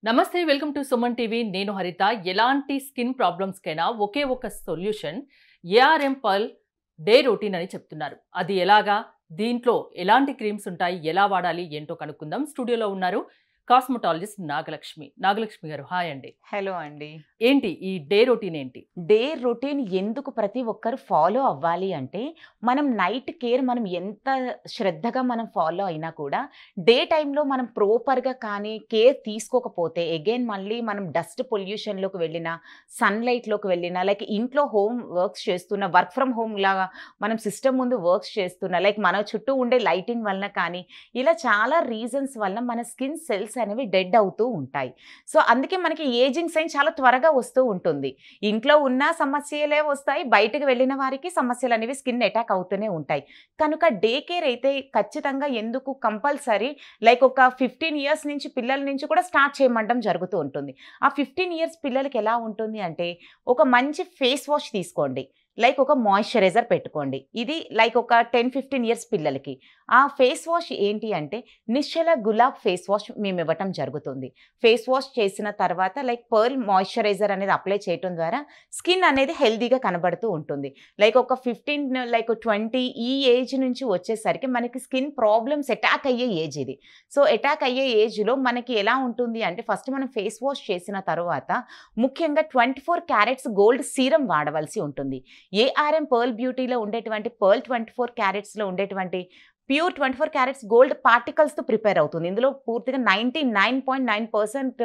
నమస్తే welcome to Suman TV నేను హరిత ఎలాంటి స్కిన్ ప్రాబ్లమ్స్ కైనా ఒకే ఒక solution ARM pearl day routine అని చెప్తున్నారు. అది ఎలాగా, దీంట్లో ఎలాంటి క్రీమ్స్ ఉంటాయి, ఎలా వాడాలి ఏంటో కనుక్కుందాం. స్టూడియోలో ఉన్నారు కాస్మెటాలజిస్ట్ నాగలక్ష్మి గారు. హాయ్ అండి. హలో అండి. ఏంటి ఈ డే రొటీన్ ఏంటి? డే రొటీన్ ఎందుకు ప్రతి ఒక్కరు ఫాలో అవ్వాలి అంటే, మనం నైట్ కేర్ మనం ఎంత శ్రద్ధగా మనం ఫాలో అయినా కూడా డే టైంలో మనం ప్రాపర్గా కానీ కేర్ తీసుకోకపోతే అగైన్ మళ్ళీ మనం డస్ట్ పొల్యూషన్లోకి వెళ్ళినా, సన్లైట్లోకి వెళ్ళినా, లైక్ ఇంట్లో హోమ్ వర్క్స్ చేస్తున్న వర్క్ ఫ్రమ్ హోమ్ లాగా మనం సిస్టమ్ ముందు వర్క్స్ చేస్తున్నా, లైక్ మన చుట్టూ ఉండే లైటింగ్ వలన కానీ ఇలా చాలా రీజన్స్ వలన మన స్కిన్ సెల్స్ అనేవి డెడ్ అవుతూ ఉంటాయి. సో అందుకే మనకి ఏజింగ్ సైన్ చాలా త్వరగా వస్తూ ఉంటుంది. ఇంట్లో ఉన్న సమస్యలే వస్తాయి, బయటకు వెళ్ళిన వారికి సమస్యలు అనేవి స్కిన్ అటాక్ అవుతూనే ఉంటాయి. కనుక డే కేర్ అయితే ఖచ్చితంగా ఎందుకు కంపల్సరీ, లైక్ ఒక 15 ఇయర్స్ నుంచి పిల్లల నుంచి కూడా స్టార్ట్ చేయమంటం జరుగుతూ ఉంటుంది. ఆ 15 ఇయర్స్ పిల్లలకి ఎలా ఉంటుంది అంటే, ఒక మంచి ఫేస్ వాష్ తీసుకోండి, లైక్ ఒక మాయిశ్చరైజర్ పెట్టుకోండి. ఇది లైక్ ఒక 10-15 ఇయర్స్ పిల్లలకి. ఆ ఫేస్ వాష్ ఏంటి అంటే నిశ్చల గులాబ్ ఫేస్ వాష్ మేము ఇవ్వటం జరుగుతుంది. ఫేస్ వాష్ చేసిన తర్వాత లైక్ పర్ల్ మాయిశ్చరైజర్ అనేది అప్లై చేయటం ద్వారా స్కిన్ అనేది హెల్దీగా కనబడుతూ ఉంటుంది. లైక్ ఒక 15 లైక్ 20 ఈ ఏజ్ నుంచి వచ్చేసరికి మనకి స్కిన్ ప్రాబ్లమ్స్ అటాక్ అయ్యే ఏజ్ ఇది. సో అటాక్ అయ్యే ఏజ్లో మనకి ఎలా ఉంటుంది అంటే, ఫస్ట్ మనం ఫేస్ వాష్ చేసిన తర్వాత ముఖ్యంగా 24 క్యారెట్స్ గోల్డ్ సీరం వాడవలసి ఉంటుంది. ఏఆర్ఎం పర్ల్ బ్యూటీలో ఉండేటువంటి పర్ల్ 24 క్యారెట్స్లో ఉండేటువంటి ప్యూర్ 24 క్యారెట్స్ గోల్డ్ పార్టికల్స్తో ప్రిపేర్ అవుతుంది. ఇందులో పూర్తిగా 99.9%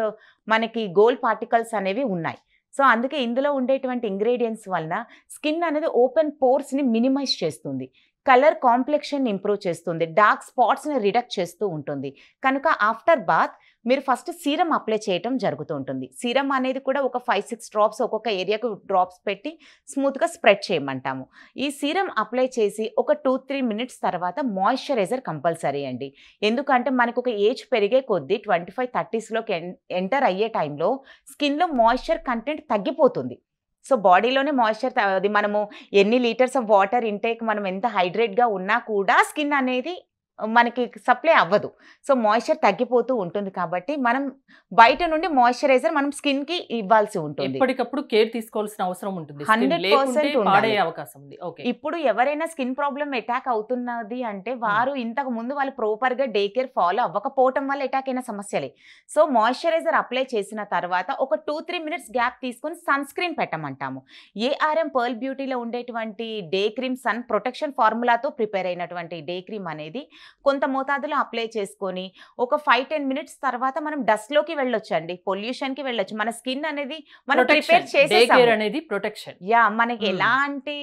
మనకి గోల్డ్ పార్టికల్స్ అనేవి ఉన్నాయి. సో అందుకే ఇందులో ఉండేటువంటి ఇంగ్రీడియంట్స్ వలన స్కిన్ అనేది ఓపెన్ పోర్స్ని మినిమైజ్ చేస్తుంది, కలర్ కాంప్లెక్షన్ ఇంప్రూవ్ చేస్తుంది, డార్క్ స్పాట్స్ని రిడక్ట్ చేస్తూ ఉంటుంది. కనుక ఆఫ్టర్ బాత్ మీరు ఫస్ట్ సీరం అప్లై చేయటం జరుగుతూ ఉంటుంది. సీరం అనేది కూడా ఒక 5-6 డ్రాప్స్ ఒక్కొక్క ఏరియాకు డ్రాప్స్ పెట్టి స్మూత్గా స్ప్రెడ్ చేయమంటాము. ఈ సీరం అప్లై చేసి ఒక 2-3 మినిట్స్ తర్వాత మాయిశ్చరైజర్ కంపల్సరీ అండి. ఎందుకంటే మనకు ఒక ఏజ్ పెరిగే కొద్దీ 25-30స్లోకి ఎంటర్ అయ్యే టైంలో స్కిన్లో మాయిశ్చర్ కంటెంట్ తగ్గిపోతుంది. సో బాడీలోనే మాయిశ్చర్ అది మనము ఎన్ని లీటర్స్ ఆఫ్ వాటర్ ఇంటేక్ మనం ఎంత హైడ్రేట్గా ఉన్నా కూడా స్కిన్ అనేది మనకి సప్లై అవ్వదు. సో మాయిశ్చర్ తగ్గిపోతూ ఉంటుంది. కాబట్టి మనం బయట నుండి మాయిశ్చరైజర్ మనం స్కిన్కి ఇవ్వాల్సి ఉంటుంది. ఎప్పటికప్పుడు కేర్ తీసుకోవాల్సిన అవసరం ఉంటుంది. 100% పాడే అవకాశం ఉంది. ఓకే. ఇప్పుడు ఎవరైనా స్కిన్ ప్రాబ్లమ్ అటాక్ అవుతున్నది అంటే వారు ఇంతకు ముందు వాళ్ళు ప్రాపర్గా డే కేర్ ఫాలో అవ్వకపోవటం వల్ల అటాక్ అయిన సమస్యలే. సో మాయిశ్చరైజర్ అప్లై చేసిన తర్వాత ఒక 2-3 మినిట్స్ గ్యాప్ తీసుకొని సన్ స్క్రీన్ పెట్టమంటాము. ఏఆర్ఎం పర్ల్ బ్యూటీలో ఉండేటువంటి డే క్రీమ్ సన్ ప్రొటెక్షన్ ఫార్ములాతో ప్రిపేర్ అయినటువంటి డే క్రీమ్ అనేది కొంత మోతాదులో అప్లై చేసుకొని ఒక 5-10 మినిట్స్ తర్వాత మనం డస్ట్లోకి వెళ్ళొచ్చు అండి, పొల్యూషన్కి వెళ్ళొచ్చు. మన స్కిన్ అనేది మనం ప్రిపేర్ ప్రొటెక్షన్. యా, మనకి ఎలాంటి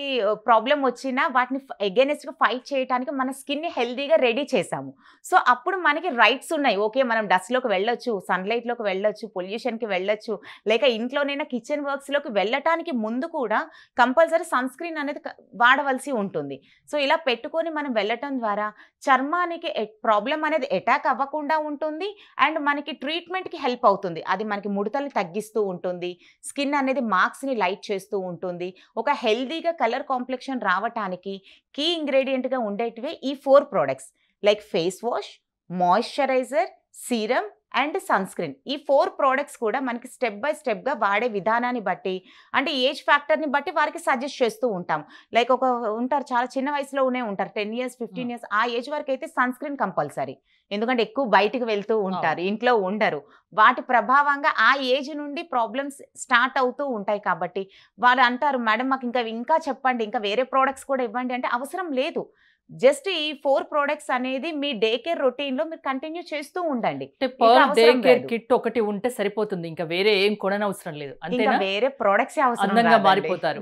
ప్రాబ్లం వచ్చినా వాటిని అగైనెస్ట్గా ఫైట్ చేయడానికి మన స్కిన్ని హెల్దీగా రెడీ చేసాము. సో అప్పుడు మనకి రైట్స్ ఉన్నాయి. ఓకే, మనం డస్ట్లోకి వెళ్ళొచ్చు, సన్లైట్లోకి వెళ్ళొచ్చు, పొల్యూషన్కి వెళ్ళొచ్చు, లేక ఇంట్లోనైనా కిచెన్ వర్క్స్లోకి వెళ్ళటానికి ముందు కూడా కంపల్సరీ సన్ స్క్రీన్ అనేది వాడవలసి ఉంటుంది. సో ఇలా పెట్టుకొని మనం వెళ్ళటం ద్వారా చర్మానికి ప్రాబ్లం అనేది అటాక్ అవ్వకుండా ఉంటుంది అండ్ మనకి ట్రీట్మెంట్కి హెల్ప్ అవుతుంది. అది మనకి ముడతలు తగ్గిస్తూ ఉంటుంది, స్కిన్ అనేది మార్క్స్ని లైట్ చేస్తూ ఉంటుంది. ఒక హెల్దీగా కలర్ కాంప్లెక్షన్ రావటానికి కీ ఇంగ్రీడియంట్గా ఉండేటివే ఈ 4 products, like face wash, moisturiser, serum and sun screen. ఈ 4 ప్రోడక్ట్స్ కూడా మనకి స్టెప్ బై స్టెప్గా వాడే విధానాన్ని బట్టి, అంటే ఏజ్ ఫ్యాక్టర్ని బట్టి వారికి సజెస్ట్ చేస్తూ ఉంటాం. లైక్ ఒక ఉంటారు చాలా చిన్న వయసులోనే ఉంటారు, 10 ఇయర్స్ 15 ఇయర్స్ ఆ ఏజ్ వరకు అయితే సన్ స్క్రీన్ కంపల్సరీ. ఎందుకంటే ఎక్కువ బయటకు వెళ్తూ ఉంటారు, ఇంట్లో ఉండరు. వాటి ప్రభావంగా ఆ ఏజ్ నుండి ప్రాబ్లమ్స్ స్టార్ట్ అవుతూ ఉంటాయి. కాబట్టి వాళ్ళు అంటారు, మేడం మాకు ఇంకా చెప్పండి, ఇంకా వేరే ప్రోడక్ట్స్ కూడా ఇవ్వండి అంటే అవసరం లేదు. జస్ట్ ఈ 4 ప్రోడక్ట్స్ అనేది మీ డే కేర్ రొటీన్లో మీరు కంటిన్యూ చేస్తూ ఉండండి. డే కేర్ కిట్ ఒకటి ఉంటే సరిపోతుంది, ఇంకా వేరే ఏం కొననవసరం లేదు. ఇంకా వేరే ప్రోడక్ట్స్ అందంగా మారిపోతారు,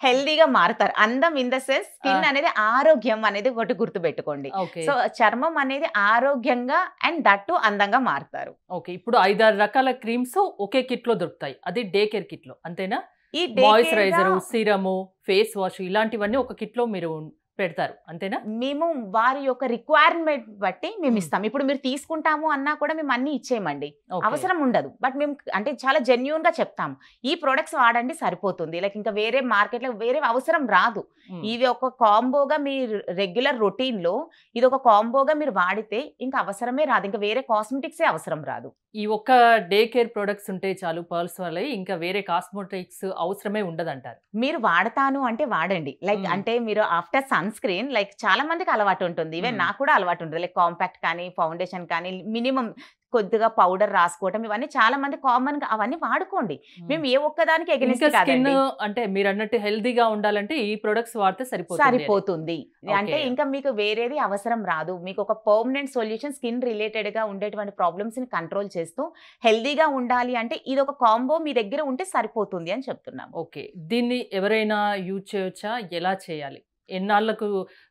హెల్దీగా మారుతారు. అందం ఇన్ ద సెన్స్ స్కిన్ అనేది ఆరోగ్యం అనేది ఒకటి గుర్తుపెట్టుకోండి. సో చర్మం అనేది ఆరోగ్యంగా అండ్ దట్టు అందంగా మారుతారు. ఓకే, ఇప్పుడు 5-6 రకాల క్రీమ్స్ ఒకే కిట్ లో దొరుకుతాయి, అది డే కేర్ కిట్ లో అంతేనా? ఈ మాయిశ్చరైజర్, సీరము, ఫేస్ వాష్ ఇలాంటివన్నీ ఒక కిట్ లో మీరు పెడతారు అంతేనా? మేము వారి యొక్క రిక్వైర్మెంట్ బట్టి మేము మ్మ్. ఇస్తాం. ఇప్పుడు మీరు తీసుకుంటాము అన్నా కూడా మేము అన్ని ఇచ్చేయమండి. ఓకే. అవసరం ఉండదు. బట్ మేము అంటే చాలా జెన్యూన్ గా చెప్తాము. ఈ ప్రొడక్ట్స్ వాడండి సరిపోతుంది. లైక్ ఇంకా వేరే మార్కెట్ లో వేరే అవసరం రాదు. మ్మ్. ఇది ఒక కాంబోగా మీ రెగ్యులర్ రొటీన్ లో ఇది ఒక కాంబోగా మీరు వాడితే ఇంకా అవసరమే రాదు. ఇంకా వేరే కాస్మెటిక్సే అవసరం రాదు. ఈ ఒక్క డే కేర్ ప్రొడక్ట్స్ ఉంటే చాలు పర్ల్స్ వల్ల, ఇంకా వేరే కాస్మెటిక్స్ అవసరమే ఉండదంటారు. మీరు వాడతాను అంటే వాడండి. Like hmm. అంటే మీరు ఆఫ్టర్ సన్ స్క్రీన్ లైక్ చాలా మందికి అలవాటు ఉంటుంది. ఈవెన్ మ్మ్. నాకు కూడా అలవాటు ఉంటుంది. లైక్ కాంపాక్ట్ కానీ, ఫౌండేషన్ కానీ, మినిమం కొద్దిగా పౌడర్ రాసుకోవటం ఇవన్నీ చాలా మంది కామన్ గా అవన్నీ వాడుకోండి. మ్మ్. మేము ఏ ఒక్కదానికి ఇంకా ఎగనిస్ట్ స్కిన్ కాదండి. అంటే మీరు అన్నట్టు హెల్దీగా ఉండాలంటే ఈ ప్రొడక్ట్స్ వాడితే సరిపోతుంది అని. సరిపోతుంది. అంటే ఓకే. ఇంకా మీకు వేరేది అవసరం రాదు. మీకు ఒక పర్మనెంట్ సొల్యూషన్ స్కిన్ రిలేటెడ్ గా ఉండేటువంటి ప్రాబ్లమ్స్ ని కంట్రోల్ చేస్తూ హెల్దీగా ఉండాలి అంటే ఇది ఒక కాంబో మీ దగ్గర ఉంటే సరిపోతుంది అని చెప్తున్నాం. ఓకే. దీన్ని ఎవరైనా యూజ్ చేయొచ్చా? ఎలా చేయాలి? ఎన్నాళ్లకు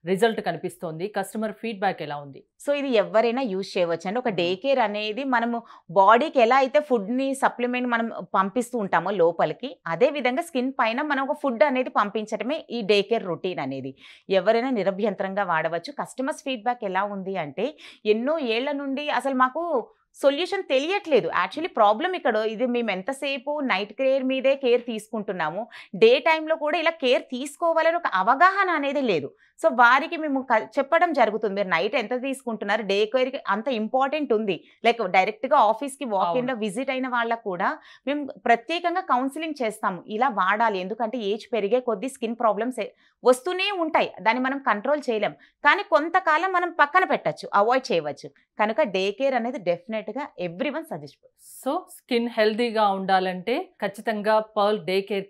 రిజల్ట్ కనిపిస్తోంది? కస్టమర్ ఫీడ్‌బ్యాక్ ఎలా ఉంది? సో ఇది ఎవరైనా యూజ్ చేయవచ్చు అండి. ఒక డే హ్మ్. కేర్ అనేది మనము బాడీకి ఎలా అయితే ఫుడ్‌ని సప్లిమెంట్ మనం పంపిస్తూ ఉంటామో లోపలికి, అదే విధంగా స్కిన్ పైన మనం ఒక ఫుడ్ అనేది పంపించడమే ఈ డే కేర్ రొటీన్ అనేది. ఎవరైనా నిరభ్యంతరంగా వాడవచ్చు. కస్టమర్స్ ఫీడ్‌బ్యాక్ ఎలా ఉంది అంటే, ఎన్నో ఏళ్ల నుండి అసలు మాకు సొల్యూషన్ తెలియట్లేదు. యాక్చువల్లీ ప్రాబ్లమ్ ఇక్కడ ఇది మేము ఎంతసేపు నైట్ కేర్ మీదే కేర్ తీసుకుంటున్నాము. డే టైమ్‌లో కూడా ఇలా కేర్ తీసుకోవాలని ఒక అవగాహన అనేది లేదు. సో వారికి మేము చెప్పడం జరుగుతుంది. మీరు నైట్ ఎంత తీసుకుంటున్నారు? డే కేర్‌కి అంత ఇంపార్టెంట్ ఉంది. లైక్ డైరెక్ట్‌గా ఆఫీస్‌కి వాక్ అవును. ఇన్‌లో విజిట్ అయిన వాళ్ళకి కూడా మేము ప్రత్యేకంగా కౌన్సిలింగ్ చేస్తాము. ఇలా వాడాలి. ఎందుకంటే ఏజ్ పెరిగే కొద్దీ స్కిన్ ప్రాబ్లమ్స్ వస్తూనే ఉంటాయి. దాన్ని మనం కంట్రోల్ చేయలేం. కానీ కొంతకాలం మనం పక్కన పెట్టొచ్చు. అవాయిడ్ చేయవచ్చు. కనుక డే కేర్ అనేది డెఫినెట్‌గా ఎవ్రీవన్ సజెస్ట్. సో స్కిన్ హెల్తీగా ఉండాలంటే ఖచ్చితంగా పర్ల్ డే కేర్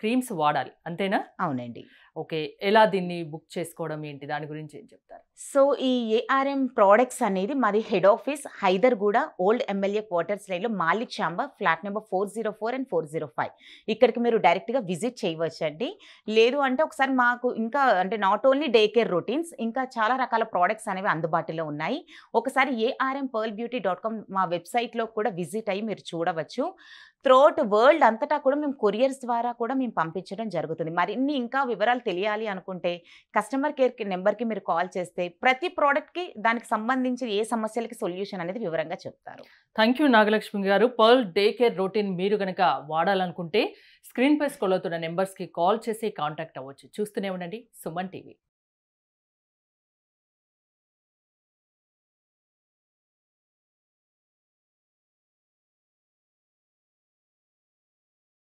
క్రీమ్స్ వాడాలి. అంతేనా? అవునండి. ఓకే. ఎలా దీన్ని బుక్ చేసుకోవడం ఏంటి? దాని గురించి ఏం చెప్తారు? సో ఈ ఏఆర్ఎం ప్రొడక్ట్స్ అనేది మాది head office Hyderguda old MLA quarters లైన్‌లో Malik chamber flat number 404 and 405. ఇక్కడికి మీరు డైరెక్ట్‌గా విజిట్ చేయవచ్చండి. లేదు అంటే ఒకసారి మాకు ఇంకా అంటే not only day care routines ఇంకా చాలా రకాల ప్రొడక్ట్స్ అనేవి అందుబాటులో ఉన్నాయి. ఒకసారి armpearlbeauty.com మా వెబ్‌సైట్‌లో కూడా విజిట్ అయ్యి మీరు చూడవచ్చు. త్రూఅవుట్ వరల్డ్ అంతటా కూడా మేము కొరియర్స్ ద్వారా కూడా మేము పంపించడం జరుగుతుంది. మరిన్ని ఇంకా వివరాలు తెలియాలి అనుకుంటే కస్టమర్ కేర్ నెంబర్‌కి మీరు కాల్ చేస్తే ప్రతి ప్రొడక్ట్‌కి దానికి సంబంధించి ఏ సమస్యలకి సొల్యూషన్ అనేది వివరంగా చెప్తారు. థ్యాంక్ యూ నాగలక్ష్మి గారు. పర్ల్ డే కేర్ రొటీన్ మీరు గనక వాడాలనుకుంటే స్క్రీన్ పై స్క్రోల్ అవుతున్న నెంబర్స్‌కి కాల్ చేసి కాంటాక్ట్ అవ్వచ్చు. చూస్తూనే ఉండండి సుమన్ టీవీ.